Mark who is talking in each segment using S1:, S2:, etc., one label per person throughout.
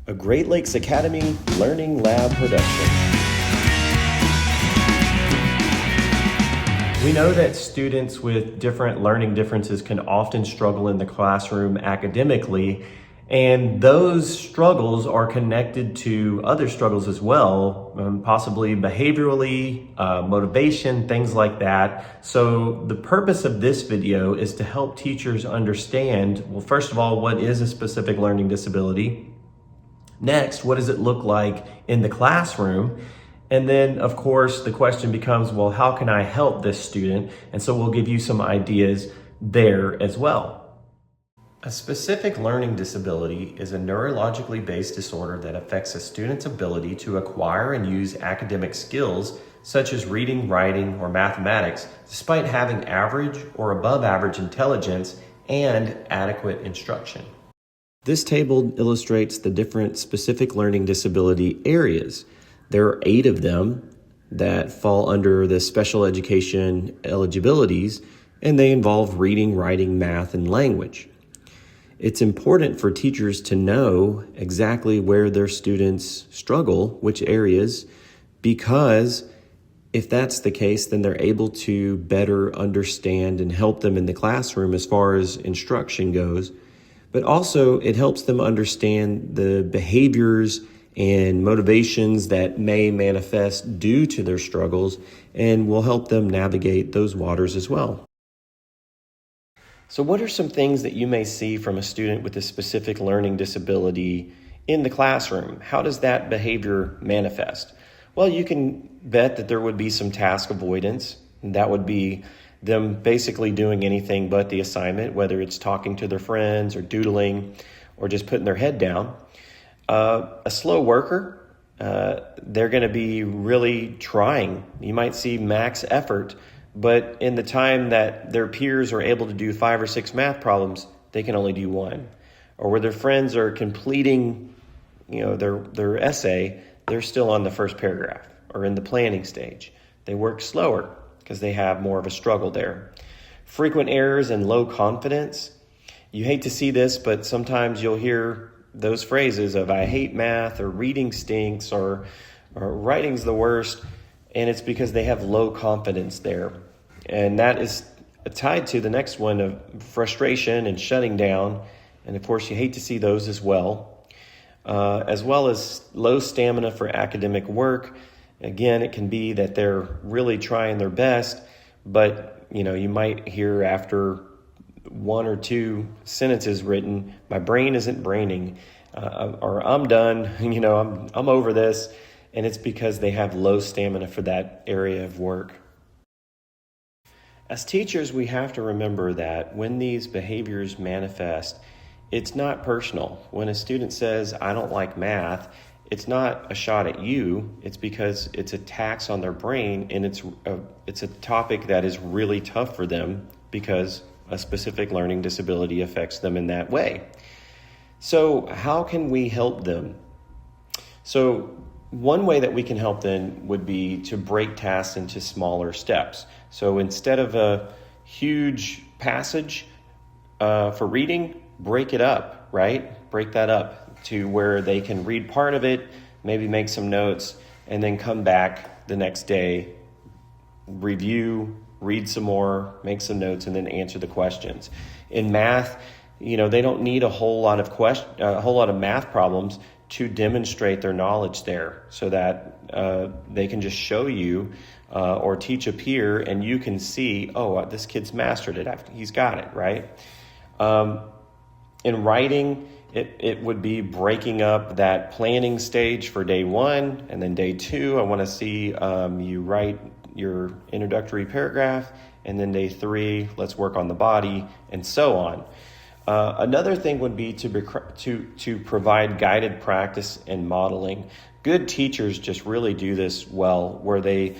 S1: a Great Lakes Academy Learning Lab production. We know that students with different learning differences can often struggle in the classroom academically, and those struggles are connected to other struggles as well, possibly behaviorally, motivation, things like that. So the purpose of this video is to help teachers understand, well, first of all, what is a specific learning disability? Next, what does it look like in the classroom? And then, of course, the question becomes, well, how can I help this student? And so we'll give you some ideas there as well. A specific learning disability is a neurologically based disorder that affects a student's ability to acquire and use academic skills such as reading, writing, or mathematics, despite having average or above average intelligence and adequate instruction. This table illustrates the different specific learning disability areas. There are 8 of them that fall under the special education eligibilities, and they involve reading, writing, math, and language. It's important for teachers to know exactly where their students struggle, which areas, because if that's the case, then they're able to better understand and help them in the classroom as far as instruction goes. But also it helps them understand the behaviors and motivations that may manifest due to their struggles, and will help them navigate those waters as well. So what are some things that you may see from a student with a specific learning disability in the classroom? How does that behavior manifest? Well, you can bet that there would be some task avoidance. That would be them basically doing anything but the assignment, whether it's talking to their friends or doodling or just putting their head down. A slow worker, they're going to be really trying. You might see max effort, but in the time that their peers are able to do 5 or 6 math problems, they can only do 1. Or where their friends are completing, their essay, they're still on the first paragraph or in the planning stage. They work slower because they have more of a struggle there. Frequent errors and low confidence. You hate to see this, but sometimes you'll hear those phrases of I hate math, or reading stinks, or writing's the worst, and it's because they have low confidence there. And that is tied to the next one of frustration and shutting down. And of course, you hate to see those as well as low stamina for academic work. Again, it can be that they're really trying their best, but you might hear after 1 or 2 sentences written, my brain isn't braining, or I'm done, I'm over this. And it's because they have low stamina for that area of work. As teachers, we have to remember that when these behaviors manifest, it's not personal. When a student says, I don't like math, it's not a shot at you. It's because it's a tax on their brain, and it's a topic that is really tough for them because a specific learning disability affects them in that way. So how can we help them? So one way that we can help them would be to break tasks into smaller steps. So instead of a huge passage for reading, break it up, right? Break that up to where they can read part of it, maybe make some notes, and then come back the next day, review, read some more, make some notes, and then answer the questions. In math, they don't need a whole lot of math problems to demonstrate their knowledge there, so that they can just show you or teach a peer, and you can see, this kid's mastered it. He's got it, right? In writing, it would be breaking up that planning stage for day 1, and then day 2, I want to see you write your introductory paragraph, and then day 3, let's work on the body, and so on. Another thing would be to provide guided practice and modeling. Good teachers just really do this well, where they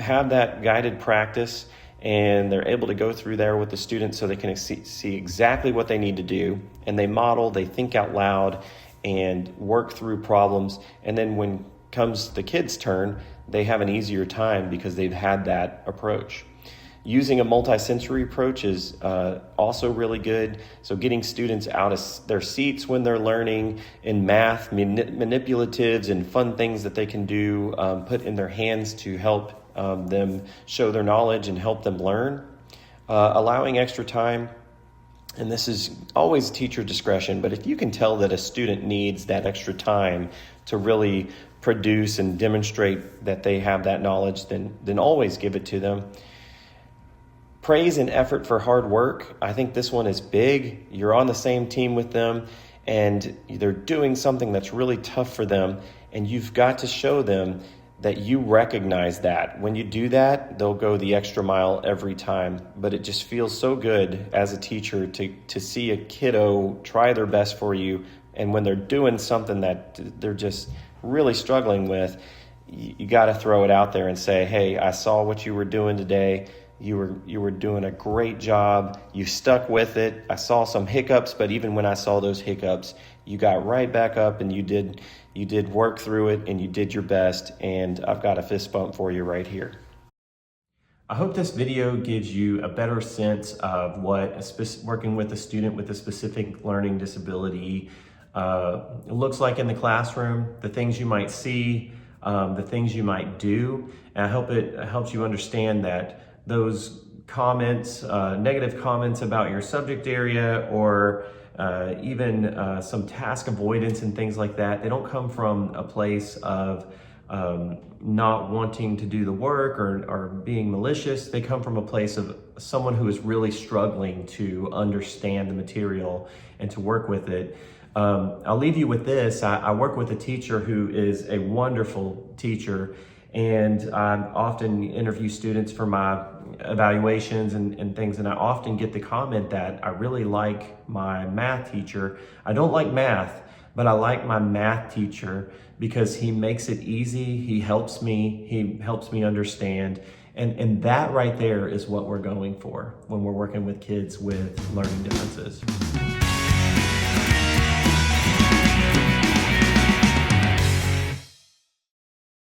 S1: have that guided practice and they're able to go through there with the students so they can see exactly what they need to do, and they model, they think out loud, and work through problems. And then when comes the kids' turn, they have an easier time because they've had that approach. Using a multisensory approach is also really good. So getting students out of their seats when they're learning in math, manipulatives and fun things that they can do, put in their hands to help them show their knowledge and help them learn. Allowing extra time. And this is always teacher discretion, but if you can tell that a student needs that extra time to really produce and demonstrate that they have that knowledge, then always give it to them. Praise and effort for hard work. I think this one is big. You're on the same team with them and they're doing something that's really tough for them, and you've got to show them that you recognize that. When you do that, they'll go the extra mile every time. But it just feels so good as a teacher to see a kiddo try their best for you. And when they're doing something that they're just really struggling with, you got to throw it out there and say, hey, I saw what you were doing today. You were doing a great job. You stuck with it. I saw some hiccups, but even when I saw those hiccups, you got right back up and you did work through it and you did your best. And I've got a fist bump for you right here. I hope this video gives you a better sense of what working with a student with a specific learning disability looks like in the classroom, the things you might see, the things you might do. And I hope it helps you understand that those comments, negative comments about your subject area, or even some task avoidance and things like that, they don't come from a place of not wanting to do the work or being malicious. They come from a place of someone who is really struggling to understand the material and to work with it. I'll leave you with this. I work with a teacher who is a wonderful teacher, and I often interview students for my evaluations and things, and I often get the comment that I really like my math teacher. I don't like math, but I like my math teacher because he makes it easy, he helps me understand, and that right there is what we're going for when we're working with kids with learning differences.